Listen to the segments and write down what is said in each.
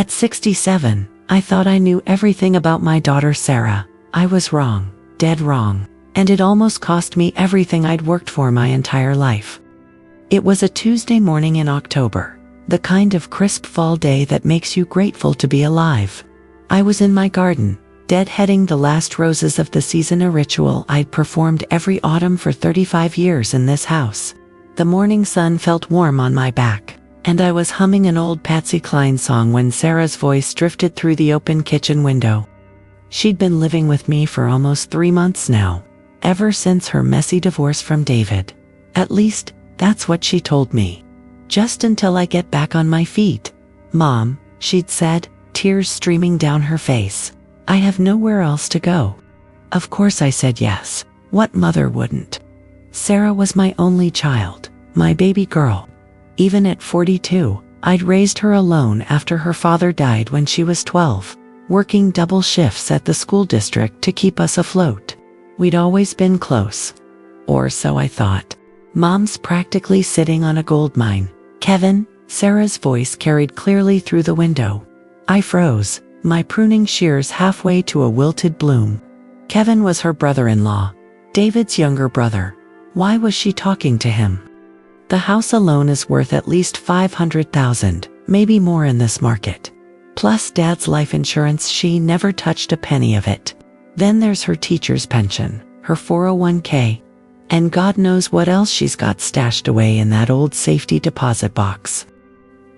At 67, I thought I knew everything about my daughter Sarah. I was wrong, dead wrong, and it almost cost me everything I'd worked for my entire life. It was a Tuesday morning in October, the kind of crisp fall day that makes you grateful to be alive. I was in my garden, deadheading the last roses of the season, a ritual I'd performed every autumn for 35 years in this house. The morning sun felt warm on my back, and I was humming an old Patsy Cline song when Sarah's voice drifted through the open kitchen window. She'd been living with me for almost 3 months now, ever since her messy divorce from David. At least, that's what she told me. Just until I get back on my feet. Mom, she'd said, tears streaming down her face. I have nowhere else to go. Of course I said yes. What mother wouldn't? Sarah was my only child, my baby girl. Even at 42, I'd raised her alone after her father died when she was 12, working double shifts at the school district to keep us afloat. We'd always been close. Or so I thought. Mom's practically sitting on a gold mine. Kevin, Sarah's voice carried clearly through the window. I froze, my pruning shears halfway to a wilted bloom. Kevin was her brother-in-law, David's younger brother. Why was she talking to him? The house alone is worth at least $500,000, maybe more in this market. Plus Dad's life insurance, she never touched a penny of it. Then there's her teacher's pension, her 401k, and God knows what else she's got stashed away in that old safety deposit box.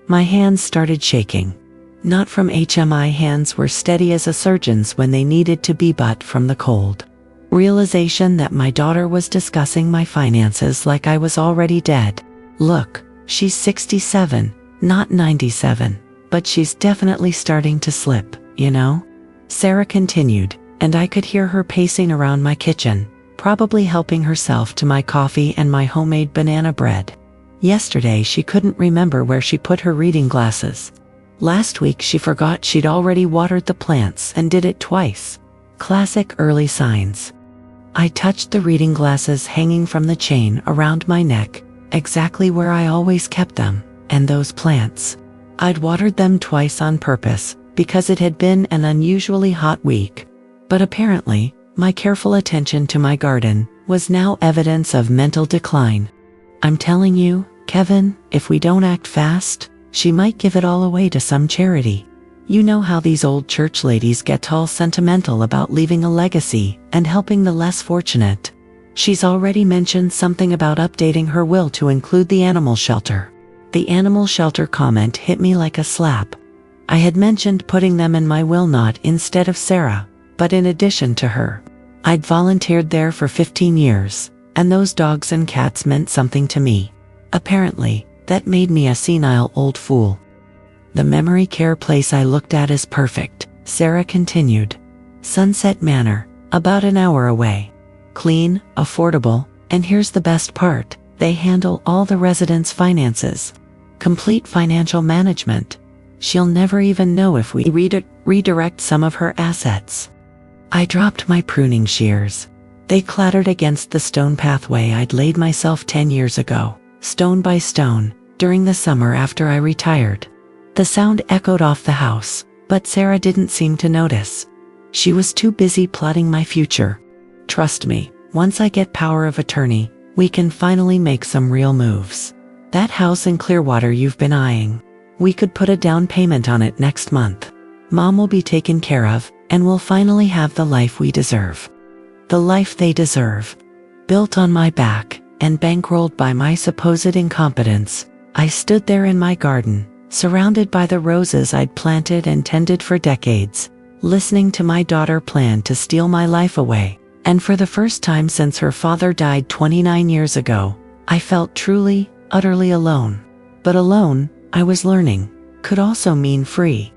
My hands started shaking. Not from HMI, hands were steady as a surgeon's when they needed to be, but from the cold realization that my daughter was discussing my finances like I was already dead. Look, she's 67, not 97, but she's definitely starting to slip, you know? Sarah continued, and I could hear her pacing around my kitchen, probably helping herself to my coffee and my homemade banana bread. Yesterday she couldn't remember where she put her reading glasses. Last week she forgot she'd already watered the plants and did it twice. Classic early signs. I touched the reading glasses hanging from the chain around my neck, exactly where I always kept them, and those plants. I'd watered them twice on purpose, because it had been an unusually hot week. But apparently, my careful attention to my garden was now evidence of mental decline. I'm telling you, Kevin, if we don't act fast, she might give it all away to some charity. You know how these old church ladies get all sentimental about leaving a legacy and helping the less fortunate. She's already mentioned something about updating her will to include the animal shelter. The animal shelter comment hit me like a slap. I had mentioned putting them in my will, not instead of Sarah, but in addition to her. I'd volunteered there for 15 years, and those dogs and cats meant something to me. Apparently, that made me a senile old fool. The memory care place I looked at is perfect, Sarah continued. Sunset Manor, about an hour away. Clean, affordable, and here's the best part, they handle all the residents' finances. Complete financial management. She'll never even know if we redirect some of her assets. I dropped my pruning shears. They clattered against the stone pathway I'd laid myself 10 years ago, stone by stone, during the summer after I retired. The sound echoed off the house, but Sarah didn't seem to notice. She was too busy plotting my future. Trust me, once I get power of attorney, we can finally make some real moves. That house in Clearwater you've been eyeing, we could put a down payment on it next month. Mom will be taken care of, and we'll finally have the life we deserve. The life they deserve. Built on my back, and bankrolled by my supposed incompetence, I stood there in my garden, surrounded by the roses I'd planted and tended for decades, listening to my daughter plan to steal my life away. And for the first time since her father died 29 years ago, I felt truly, utterly alone. But alone, I was learning, could also mean free.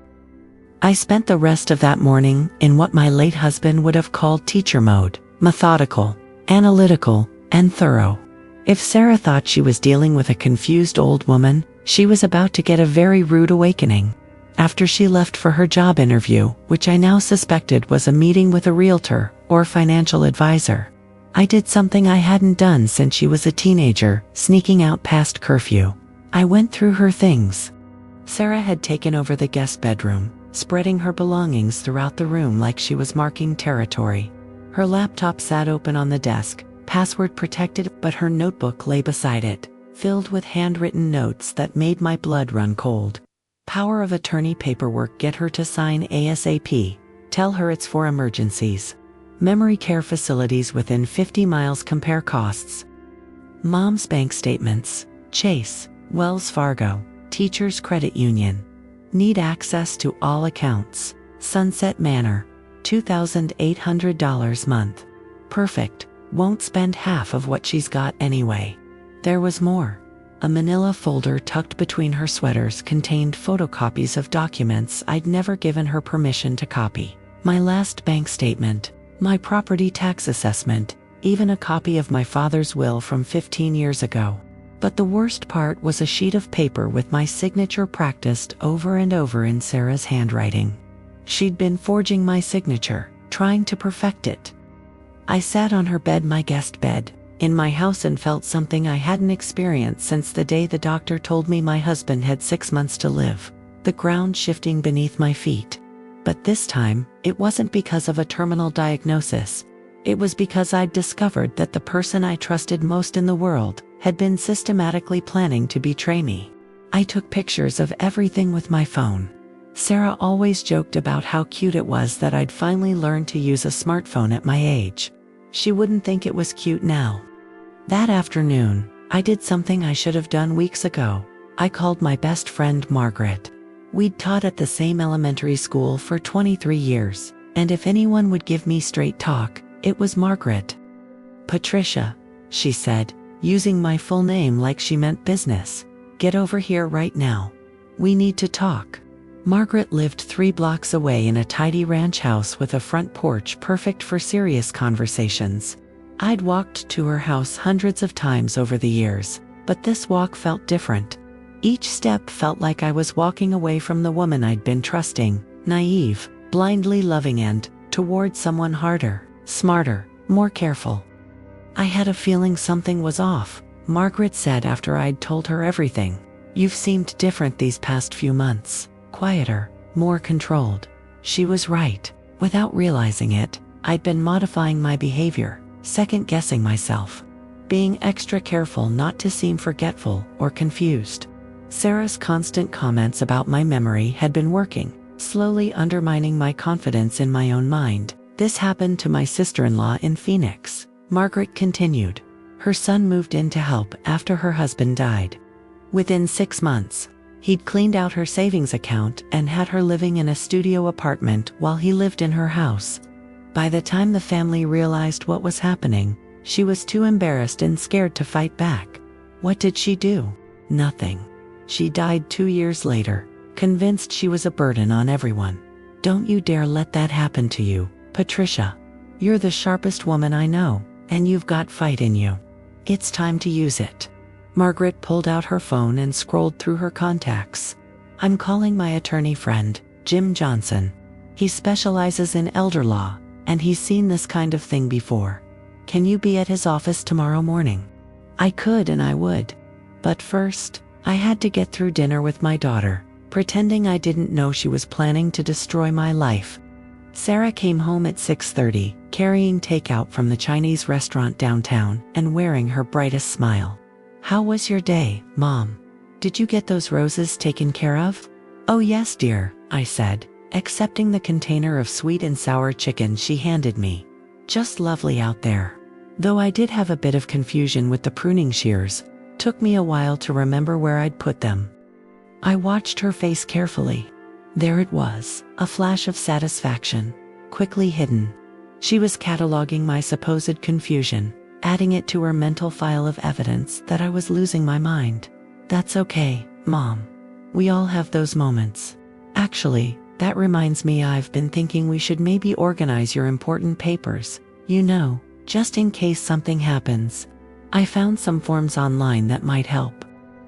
I spent the rest of that morning in what my late husband would have called teacher mode, methodical, analytical, and thorough. If Sarah thought she was dealing with a confused old woman, she was about to get a very rude awakening. After she left for her job interview, which I now suspected was a meeting with a realtor or financial advisor, I did something I hadn't done since she was a teenager, sneaking out past curfew. I went through her things. Sarah had taken over the guest bedroom, spreading her belongings throughout the room like she was marking territory. Her laptop sat open on the desk, password protected, but her notebook lay beside it, filled with handwritten notes that made my blood run cold. Power of attorney paperwork, get her to sign ASAP. Tell her it's for emergencies. Memory care facilities within 50 miles, compare costs. Mom's bank statements, Chase, Wells Fargo, Teachers Credit Union. Need access to all accounts. Sunset Manor, $2,800 month. Perfect, won't spend half of what she's got anyway. There was more. A manila folder tucked between her sweaters contained photocopies of documents I'd never given her permission to copy. My last bank statement, my property tax assessment, even a copy of my father's will from 15 years ago. But the worst part was a sheet of paper with my signature practiced over and over in Sarah's handwriting. She'd been forging my signature, trying to perfect it. I sat on her bed, my guest bed, in my house, and felt something I hadn't experienced since the day the doctor told me my husband had 6 months to live. The ground shifting beneath my feet. But this time, it wasn't because of a terminal diagnosis. It was because I'd discovered that the person I trusted most in the world had been systematically planning to betray me. I took pictures of everything with my phone. Sarah always joked about how cute it was that I'd finally learned to use a smartphone at my age. She wouldn't think it was cute now. That afternoon, I did something I should have done weeks ago. I called my best friend Margaret. We'd taught at the same elementary school for 23 years, and if anyone would give me straight talk, it was Margaret. Patricia, she said, using my full name like she meant business. Get over here right now. We need to talk. Margaret lived 3 blocks away in a tidy ranch house with a front porch perfect for serious conversations. I'd walked to her house hundreds of times over the years, but this walk felt different. Each step felt like I was walking away from the woman I'd been trusting, naive, blindly loving, and towards someone harder, smarter, more careful. I had a feeling something was off, Margaret said after I'd told her everything. You've seemed different these past few months, quieter, more controlled. She was right. Without realizing it, I'd been modifying my behavior, second-guessing myself, being extra careful not to seem forgetful or confused. Sarah's constant comments about my memory had been working, slowly undermining my confidence in my own mind. This happened to my sister-in-law in Phoenix, Margaret continued. Her son moved in to help after her husband died. Within 6 months, he'd cleaned out her savings account and had her living in a studio apartment while he lived in her house. By the time the family realized what was happening, she was too embarrassed and scared to fight back. What did she do? Nothing. She died 2 years later, convinced she was a burden on everyone. Don't you dare let that happen to you, Patricia. You're the sharpest woman I know, and you've got fight in you. It's time to use it. Margaret pulled out her phone and scrolled through her contacts. I'm calling my attorney friend, Jim Johnson. He specializes in elder law, and he's seen this kind of thing before. Can you be at his office tomorrow morning? I could and I would. But first, I had to get through dinner with my daughter, pretending I didn't know she was planning to destroy my life. Sarah came home at 6:30, carrying takeout from the Chinese restaurant downtown and wearing her brightest smile. How was your day, Mom? Did you get those roses taken care of? Oh yes, dear, I said, accepting the container of sweet and sour chicken she handed me. Just lovely out there. Though I did have a bit of confusion with the pruning shears, took me a while to remember where I'd put them. I watched her face carefully. There it was, a flash of satisfaction, quickly hidden. She was cataloging my supposed confusion, adding it to her mental file of evidence that I was losing my mind. That's okay, Mom. We all have those moments. Actually, that reminds me, I've been thinking we should maybe organize your important papers, you know, just in case something happens. I found some forms online that might help.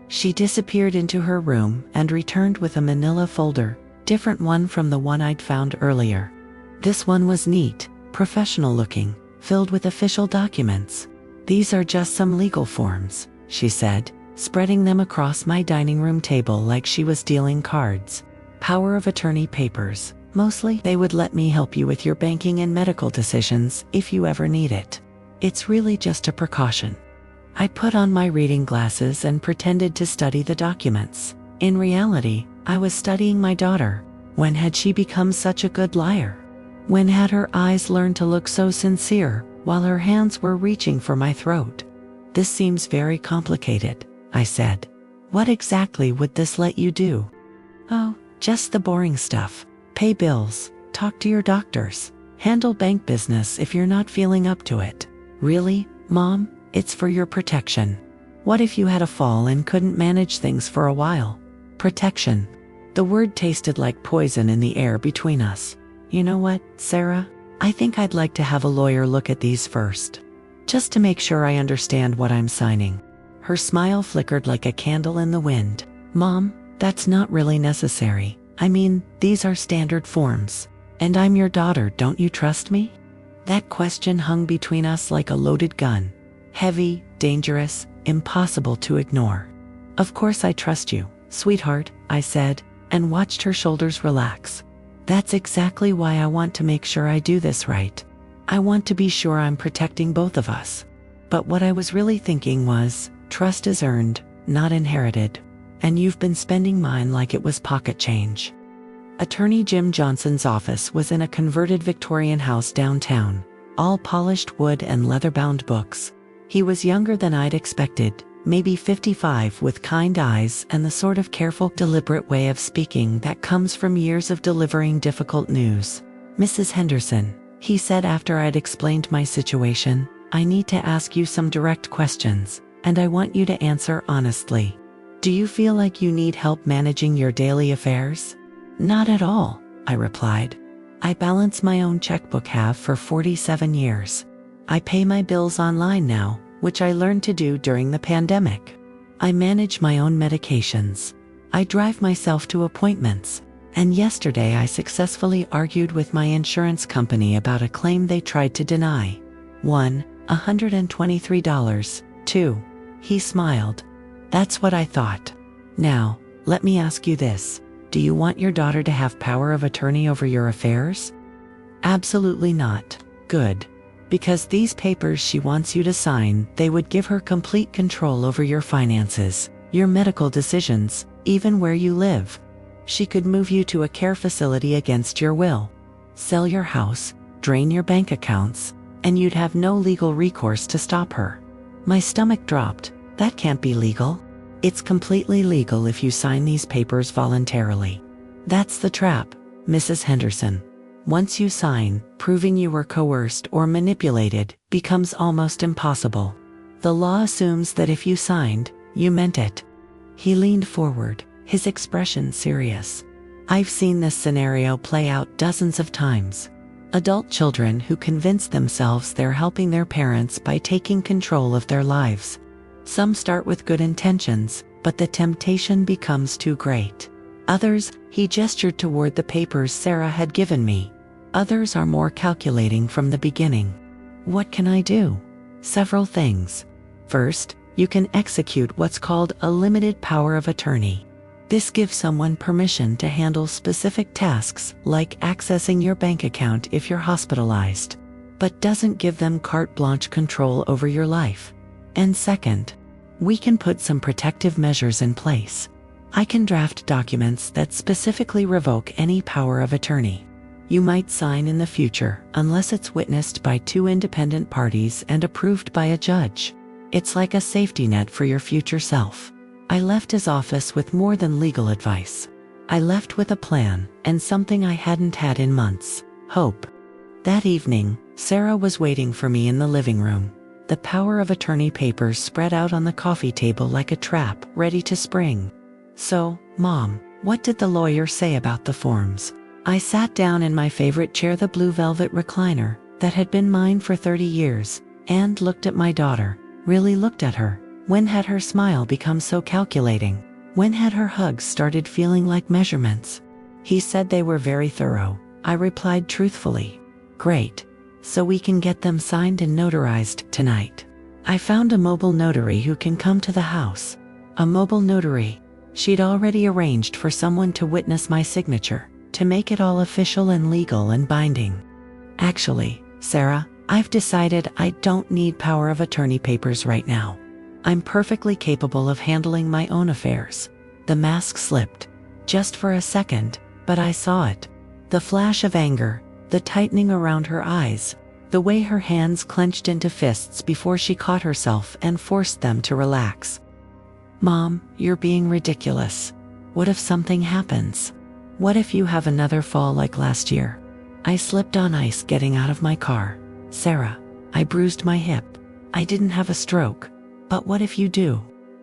She disappeared into her room and returned with a manila folder, different one from the one I'd found earlier. This one was neat, professional looking, filled with official documents. These are just some legal forms, she said, spreading them across my dining room table like she was dealing cards. Power of attorney papers. Mostly, they would let me help you with your banking and medical decisions if you ever need it. It's really just a precaution. I put on my reading glasses and pretended to study the documents. In reality, I was studying my daughter. When had she become such a good liar? When had her eyes learned to look so sincere, while her hands were reaching for my throat? This seems very complicated, I said. What exactly would this let you do? Oh, just the boring stuff. Pay bills, talk to your doctors, handle bank business if you're not feeling up to it. Really, Mom? It's for your protection. What if you had a fall and couldn't manage things for a while? Protection. The word tasted like poison in the air between us. You know what, Sarah? I think I'd like to have a lawyer look at these first, just to make sure I understand what I'm signing. Her smile flickered like a candle in the wind. Mom, that's not really necessary. I mean, these are standard forms. And I'm your daughter, don't you trust me? That question hung between us like a loaded gun. Heavy, dangerous, impossible to ignore. Of course I trust you, sweetheart, I said, and watched her shoulders relax. That's exactly why I want to make sure I do this right. I want to be sure I'm protecting both of us. But what I was really thinking was, trust is earned, not inherited. And you've been spending mine like it was pocket change. Attorney Jim Johnson's office was in a converted Victorian house downtown, all polished wood and leather-bound books. He was younger than I'd expected, maybe 55, with kind eyes and the sort of careful, deliberate way of speaking that comes from years of delivering difficult news. Mrs. Henderson, he said after I'd explained my situation, I need to ask you some direct questions, and I want you to answer honestly. Do you feel like you need help managing your daily affairs? Not at all, I replied. I balance my own checkbook, have for 47 years. I pay my bills online now, which I learned to do during the pandemic. I manage my own medications. I drive myself to appointments. And yesterday I successfully argued with my insurance company about a claim they tried to deny. 1, $123. 2. He smiled. That's what I thought. Now, let me ask you this. Do you want your daughter to have power of attorney over your affairs? Absolutely not. Good. Because these papers she wants you to sign, they would give her complete control over your finances, your medical decisions, even where you live. She could move you to a care facility against your will, sell your house, drain your bank accounts, and you'd have no legal recourse to stop her. My stomach dropped. That can't be legal. It's completely legal if you sign these papers voluntarily. That's the trap, Mrs. Henderson. Once you sign, proving you were coerced or manipulated becomes almost impossible. The law assumes that if you signed, you meant it. He leaned forward, his expression serious. I've seen this scenario play out dozens of times. Adult children who convince themselves they're helping their parents by taking control of their lives. Some start with good intentions, but the temptation becomes too great. Others, he gestured toward the papers Sarah had given me. Others are more calculating from the beginning. What can I do? Several things. First, you can execute what's called a limited power of attorney. This gives someone permission to handle specific tasks like accessing your bank account if you're hospitalized, but doesn't give them carte blanche control over your life. And second, we can put some protective measures in place. I can draft documents that specifically revoke any power of attorney. You might sign in the future unless it's witnessed by 2 independent parties and approved by a judge. It's like a safety net for your future self. I left his office with more than legal advice. I left with a plan and something I hadn't had in months: hope. That evening, Sarah was waiting for me in the living room. The power of attorney papers spread out on the coffee table like a trap, ready to spring. So, Mom, what did the lawyer say about the forms? I sat down in my favorite chair, the blue velvet recliner, that had been mine for 30 years, and looked at my daughter, really looked at her. When had her smile become so calculating? When had her hugs started feeling like measurements? He said they were very thorough. I replied truthfully. Great. So we can get them signed and notarized tonight. I found a mobile notary who can come to the house. A mobile notary. She'd already arranged for someone to witness my signature, to make it all official and legal and binding. Actually, Sarah, I've decided I don't need power of attorney papers right now. I'm perfectly capable of handling my own affairs. The mask slipped. Just for a second, but I saw it. The flash of anger, the tightening around her eyes, the way her hands clenched into fists before she caught herself and forced them to relax. Mom, you're being ridiculous. What if something happens? What if you have another fall like last year? I slipped on ice getting out of my car. Sarah, I bruised my hip. I didn't have a stroke. But what if you do?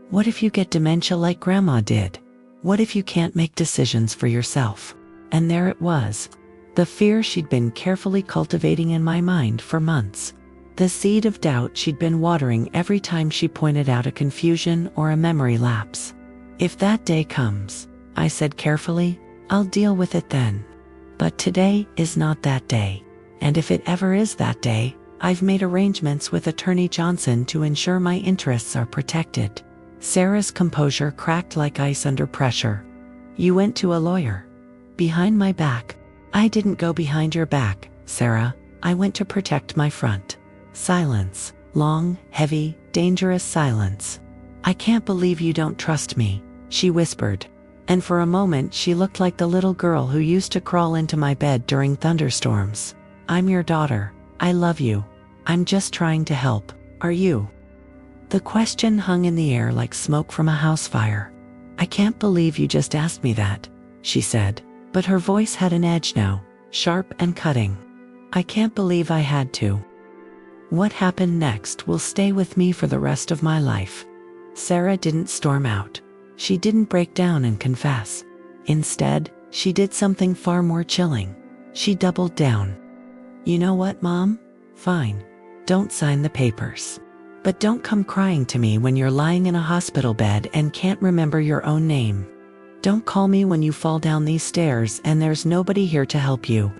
What if you get dementia like Grandma did? What if you can't make decisions for yourself? And there it was. The fear she'd been carefully cultivating in my mind for months. The seed of doubt she'd been watering every time she pointed out a confusion or a memory lapse. If that day comes, I said carefully, I'll deal with it then. But today is not that day. And if it ever is that day, I've made arrangements with Attorney Johnson to ensure my interests are protected. Sarah's composure cracked like ice under pressure. You went to a lawyer. Behind my back. I didn't go behind your back, Sarah. I went to protect my front. Silence. Long, heavy, dangerous silence. I can't believe you don't trust me, she whispered. And for a moment she looked like the little girl who used to crawl into my bed during thunderstorms. I'm your daughter. I love you. I'm just trying to help. Are you? The question hung in the air like smoke from a house fire. I can't believe you just asked me that, she said, but her voice had an edge now, sharp and cutting. I can't believe I had to. What happened next will stay with me for the rest of my life. Sarah didn't storm out. She didn't break down and confess. Instead, she did something far more chilling. She doubled down. You know what, Mom? Fine. Don't sign the papers. But don't come crying to me when you're lying in a hospital bed and can't remember your own name. Don't call me when you fall down these stairs and there's nobody here to help you.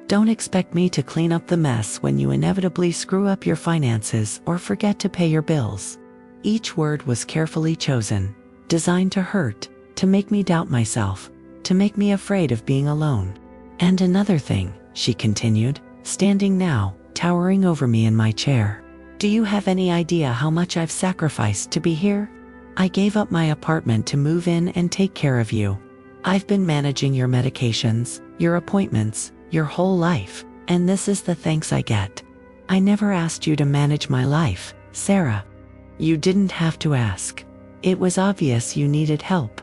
Don't expect me to clean up the mess when you inevitably screw up your finances or forget to pay your bills. Each word was carefully chosen, designed to hurt, to make me doubt myself, to make me afraid of being alone. And another thing, she continued, standing now, towering over me in my chair. Do you have any idea how much I've sacrificed to be here? I gave up my apartment to move in and take care of you. I've been managing your medications, your appointments, your whole life, and this is the thanks I get. I never asked you to manage my life, Sarah. You didn't have to ask. It was obvious you needed help.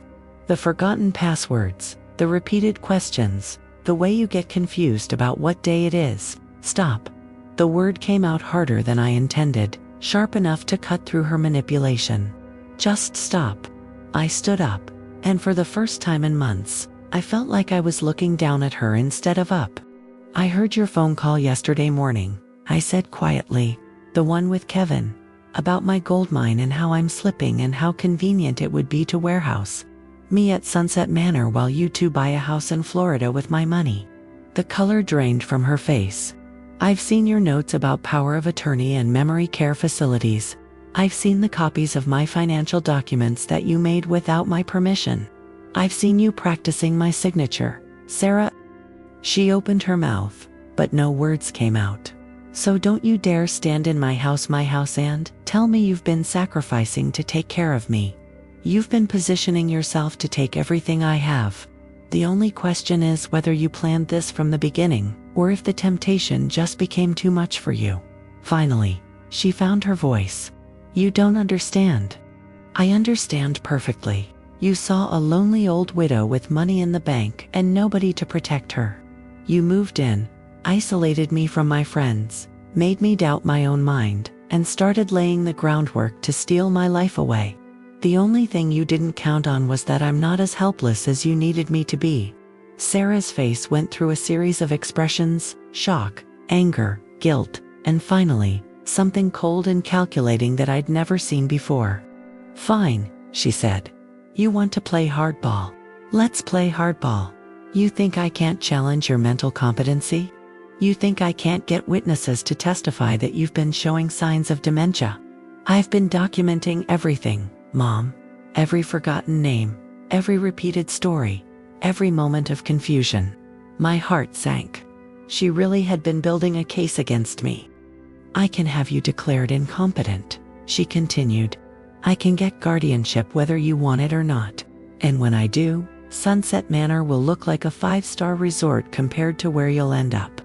The forgotten passwords, the repeated questions, the way you get confused about what day it is. Stop. The word came out harder than I intended, sharp enough to cut through her manipulation. Just stop. I stood up, and for the first time in months, I felt like I was looking down at her instead of up. I heard your phone call yesterday morning, I said quietly, the one with Kevin, about my gold mine and how I'm slipping and how convenient it would be to warehouse me at Sunset Manor while you two buy a house in Florida with my money. The color drained from her face. I've seen your notes about power of attorney and memory care facilities. I've seen the copies of my financial documents that you made without my permission. I've seen you practicing my signature, Sarah. She opened her mouth, but no words came out. So don't you dare stand in my house and tell me you've been sacrificing to take care of me. You've been positioning yourself to take everything I have. The only question is whether you planned this from the beginning, or if the temptation just became too much for you. Finally, she found her voice. You don't understand. I understand perfectly. You saw a lonely old widow with money in the bank and nobody to protect her. You moved in, isolated me from my friends, made me doubt my own mind, and started laying the groundwork to steal my life away. The only thing you didn't count on was that I'm not as helpless as you needed me to be. Sarah's face went through a series of expressions: shock, anger, guilt, and finally, something cold and calculating that I'd never seen before. Fine, she said. You want to play hardball? Let's play hardball. You think I can't challenge your mental competency? You think I can't get witnesses to testify that you've been showing signs of dementia? I've been documenting everything, Mom. Every forgotten name, every repeated story, every moment of confusion. My heart sank. She really had been building a case against me. I can have you declared incompetent, she continued. I can get guardianship whether you want it or not. And when I do, Sunset Manor will look like a 5-star resort compared to where you'll end up.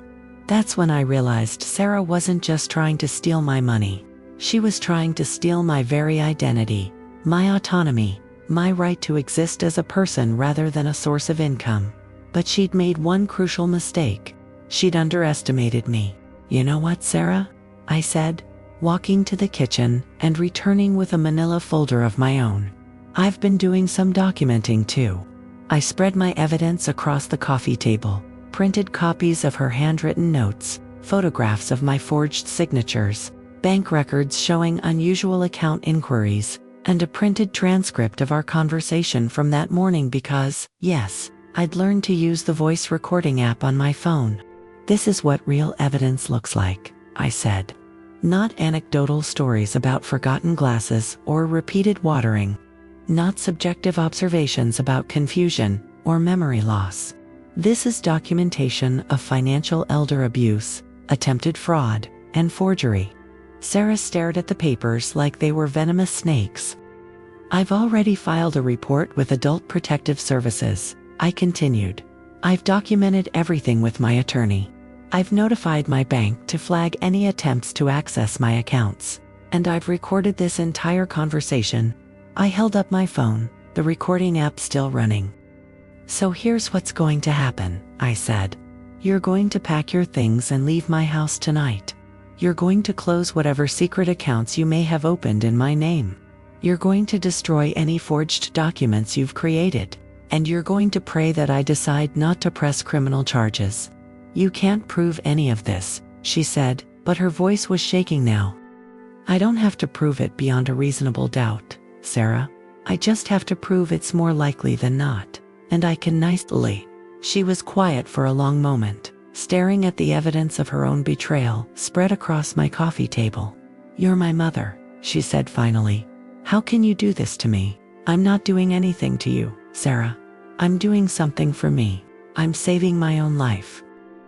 That's when I realized Sarah wasn't just trying to steal my money. She was trying to steal my very identity, my autonomy, my right to exist as a person rather than a source of income. But she'd made one crucial mistake. She'd underestimated me. You know what, Sarah? I said, walking to the kitchen and returning with a manila folder of my own. I've been doing some documenting too. I spread my evidence across the coffee table, printed copies of her handwritten notes, photographs of my forged signatures, bank records showing unusual account inquiries, and a printed transcript of our conversation from that morning because, yes, I'd learned to use the voice recording app on my phone. This is what real evidence looks like, I said. Not anecdotal stories about forgotten glasses or repeated watering. Not subjective observations about confusion or memory loss. This is documentation of financial elder abuse, attempted fraud, and forgery. Sarah stared at the papers like they were venomous snakes. I've already filed a report with Adult Protective Services, I continued. I've documented everything with my attorney. I've notified my bank to flag any attempts to access my accounts. And I've recorded this entire conversation. I held up my phone, the recording app still running. So here's what's going to happen, I said. You're going to pack your things and leave my house tonight. You're going to close whatever secret accounts you may have opened in my name. You're going to destroy any forged documents you've created. And you're going to pray that I decide not to press criminal charges. You can't prove any of this, she said, but her voice was shaking now. I don't have to prove it beyond a reasonable doubt, Sarah. I just have to prove it's more likely than not. And I can nicely. She was quiet for a long moment, staring at the evidence of her own betrayal spread across my coffee table. You're my mother, she said finally. How can you do this to me? I'm not doing anything to you, Sarah. I'm doing something for me. I'm saving my own life.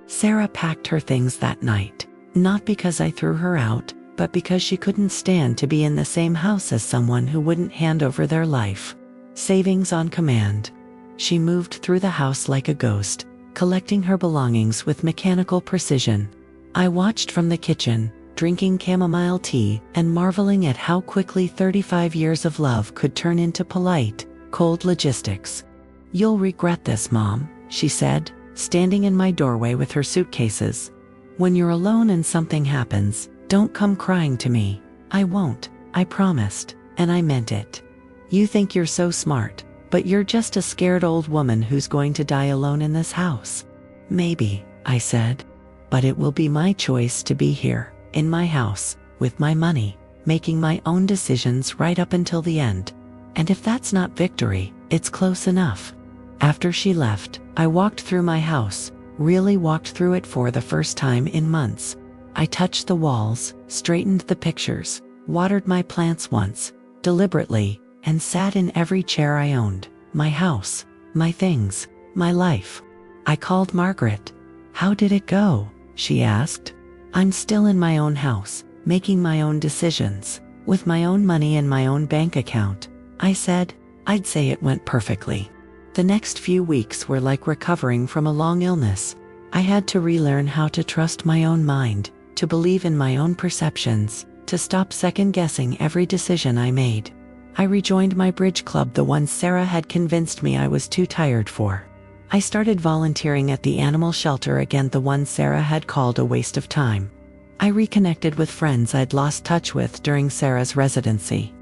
Sarah packed her things that night, not because I threw her out, but because she couldn't stand to be in the same house as someone who wouldn't hand over their life savings on command. She moved through the house like a ghost, collecting her belongings with mechanical precision. I watched from the kitchen, drinking chamomile tea and marveling at how quickly 35 years of love could turn into polite, cold logistics. You'll regret this, Mom, she said, standing in my doorway with her suitcases. When you're alone and something happens, don't come crying to me. I won't, I promised, and I meant it. You think you're so smart, but you're just a scared old woman who's going to die alone in this house. Maybe, I said, but it will be my choice to be here, in my house, with my money, making my own decisions right up until the end. And if that's not victory, it's close enough. After she left, I walked through my house, really walked through it for the first time in months. I touched the walls, straightened the pictures, watered my plants once, deliberately, and sat in every chair I owned. My house, my things, my life. I called Margaret. How did it go? She asked. I'm still in my own house, making my own decisions, with my own money in my own bank account. I said, I'd say it went perfectly. The next few weeks were like recovering from a long illness. I had to relearn how to trust my own mind, to believe in my own perceptions, to stop second-guessing every decision I made. I rejoined my bridge club, the one Sarah had convinced me I was too tired for. I started volunteering at the animal shelter again, the one Sarah had called a waste of time. I reconnected with friends I'd lost touch with during Sarah's residency.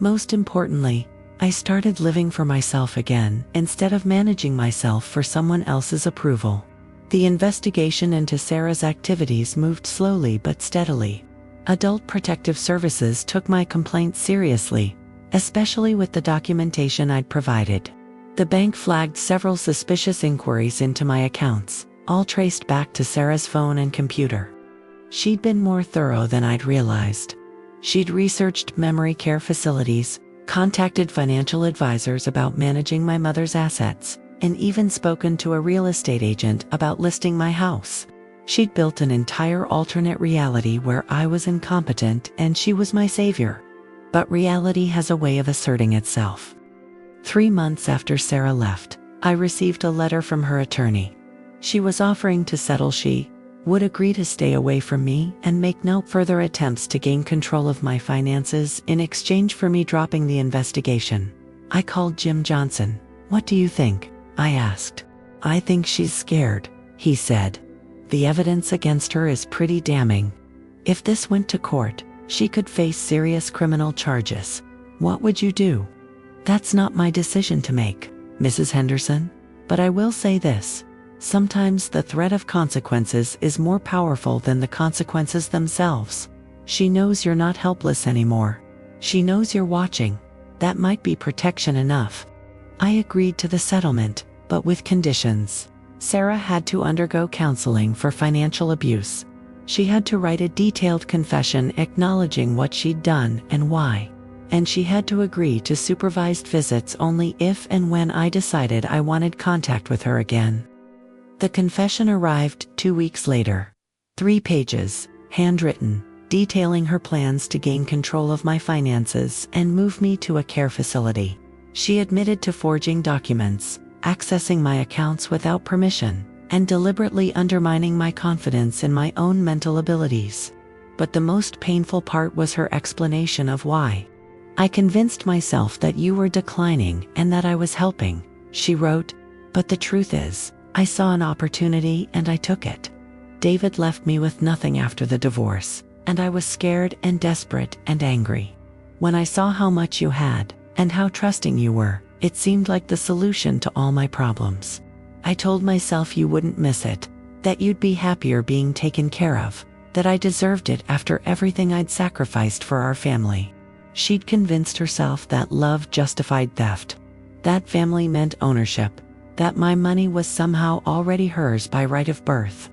Most importantly, I started living for myself again, instead of managing myself for someone else's approval. The investigation into Sarah's activities moved slowly but steadily. Adult Protective Services took my complaint seriously, especially with the documentation I'd provided. The bank flagged several suspicious inquiries into my accounts, all traced back to Sarah's phone and computer. She'd been more thorough than I'd realized. She'd researched memory care facilities, contacted financial advisors about managing my mother's assets, and even spoken to a real estate agent about listing my house. She'd built an entire alternate reality where I was incompetent and she was my savior. But reality has a way of asserting itself. 3 months after Sarah left, I received a letter from her attorney. She was offering to settle. She would agree to stay away from me and make no further attempts to gain control of my finances in exchange for me dropping the investigation. I called Jim Johnson. "What do you think?" I asked. "I think she's scared," he said. "The evidence against her is pretty damning. If this went to court, she could face serious criminal charges. What would you do?" "That's not my decision to make, Mrs. Henderson. But I will say this. Sometimes the threat of consequences is more powerful than the consequences themselves. She knows you're not helpless anymore. She knows you're watching. That might be protection enough." I agreed to the settlement, but with conditions. Sarah had to undergo counseling for financial abuse. She had to write a detailed confession acknowledging what she'd done and why. And she had to agree to supervised visits only if and when I decided I wanted contact with her again. The confession arrived 2 weeks later. 3 pages, handwritten, detailing her plans to gain control of my finances and move me to a care facility. She admitted to forging documents, accessing my accounts without permission, and deliberately undermining my confidence in my own mental abilities. But the most painful part was her explanation of why. "I convinced myself that you were declining and that I was helping," she wrote. "But the truth is, I saw an opportunity and I took it. David left me with nothing after the divorce, and I was scared and desperate and angry. When I saw how much you had, and how trusting you were, it seemed like the solution to all my problems. I told myself you wouldn't miss it, that you'd be happier being taken care of, that I deserved it after everything I'd sacrificed for our family." She'd convinced herself that love justified theft, that family meant ownership, that my money was somehow already hers by right of birth.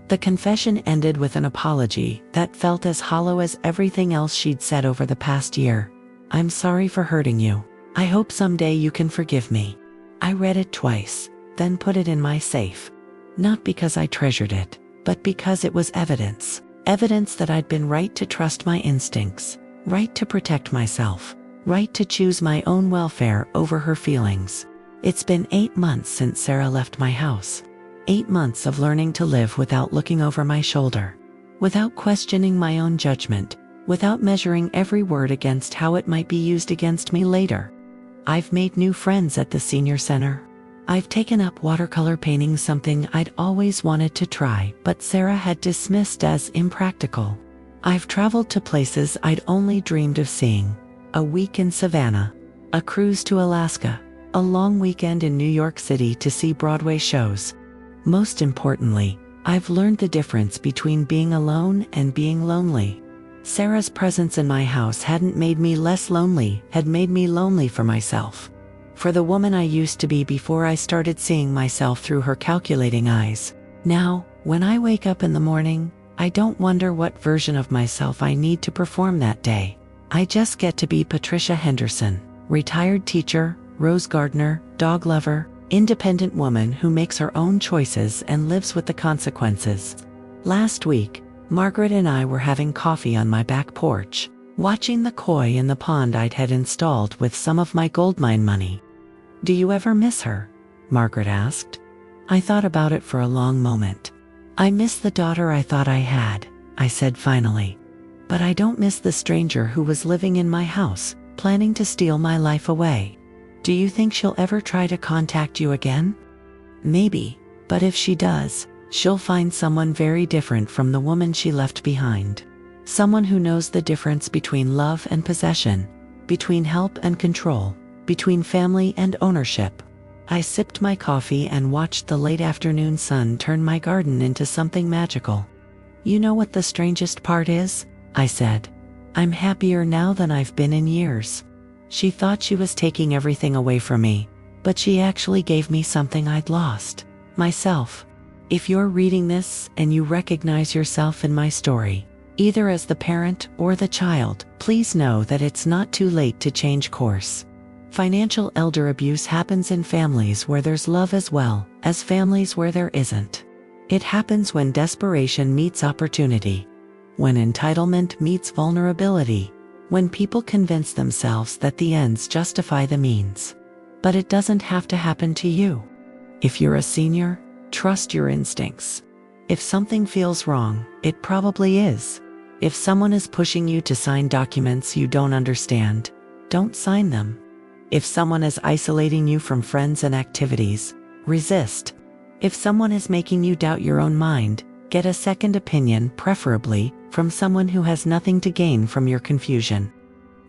The confession ended with an apology that felt as hollow as everything else she'd said over the past year. "I'm sorry for hurting you. I hope someday you can forgive me." I read it twice, then put it in my safe. Not because I treasured it, but because it was evidence. Evidence that I'd been right to trust my instincts, right to protect myself, right to choose my own welfare over her feelings. It's been 8 months since Sarah left my house. 8 months of learning to live without looking over my shoulder, without questioning my own judgment, without measuring every word against how it might be used against me later. I've made new friends at the senior center. I've taken up watercolor painting, something I'd always wanted to try, but Sarah had dismissed as impractical. I've traveled to places I'd only dreamed of seeing. A week in Savannah, a cruise to Alaska, a long weekend in New York City to see Broadway shows. Most importantly, I've learned the difference between being alone and being lonely. Sarah's presence in my house hadn't made me less lonely, had made me lonely for myself. For the woman I used to be before I started seeing myself through her calculating eyes. Now, when I wake up in the morning, I don't wonder what version of myself I need to perform that day. I just get to be Patricia Henderson, retired teacher, rose gardener, dog lover, independent woman who makes her own choices and lives with the consequences. Last week, Margaret and I were having coffee on my back porch, watching the koi in the pond I'd had installed with some of my goldmine money. "Do you ever miss her?" Margaret asked. I thought about it for a long moment. "I miss the daughter I thought I had," I said finally. "But I don't miss the stranger who was living in my house, planning to steal my life away." "Do you think she'll ever try to contact you again?" "Maybe, but if she does, she'll find someone very different from the woman she left behind. Someone who knows the difference between love and possession, between help and control, between family and ownership." I sipped my coffee and watched the late afternoon sun turn my garden into something magical. "You know what the strangest part is?" I said. "I'm happier now than I've been in years. She thought she was taking everything away from me, but she actually gave me something I'd lost, myself." If you're reading this and you recognize yourself in my story, Either as the parent or the child, please know that it's not too late to change course. Financial elder abuse happens in families where there's love as well as families where there isn't. It happens when desperation meets opportunity, when entitlement meets vulnerability, when people convince themselves that the ends justify the means. But it doesn't have to happen to you. If you're a senior, trust your instincts. If something feels wrong, it probably is. If someone is pushing you to sign documents you don't understand, don't sign them. If someone is isolating you from friends and activities, resist. If someone is making you doubt your own mind, get a second opinion, preferably from someone who has nothing to gain from your confusion.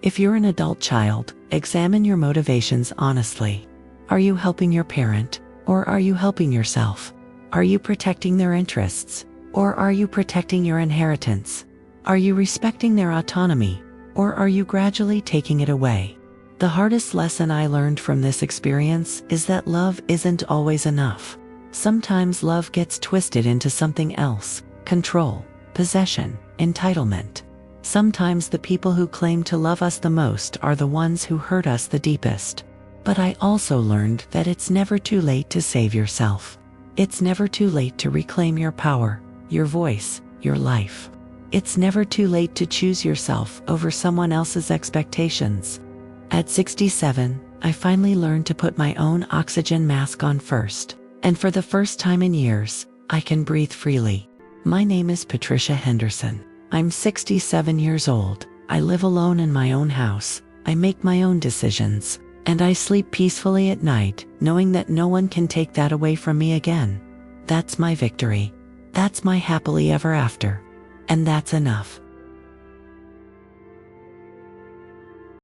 If you're an adult child, examine your motivations honestly. Are you helping your parent, or are you helping yourself? Are you protecting their interests, or are you protecting your inheritance? Are you respecting their autonomy, or are you gradually taking it away? The hardest lesson I learned from this experience is that love isn't always enough. Sometimes love gets twisted into something else: control, possession, entitlement. Sometimes the people who claim to love us the most are the ones who hurt us the deepest. But I also learned that it's never too late to save yourself. It's never too late to reclaim your power, your voice, your life. It's never too late to choose yourself over someone else's expectations. At 67, I finally learned to put my own oxygen mask on first. And for the first time in years, I can breathe freely. My name is Patricia Henderson. I'm 67 years old. I live alone in my own house. I make my own decisions. And I sleep peacefully at night, knowing that no one can take that away from me again. That's my victory. That's my happily ever after. And that's enough.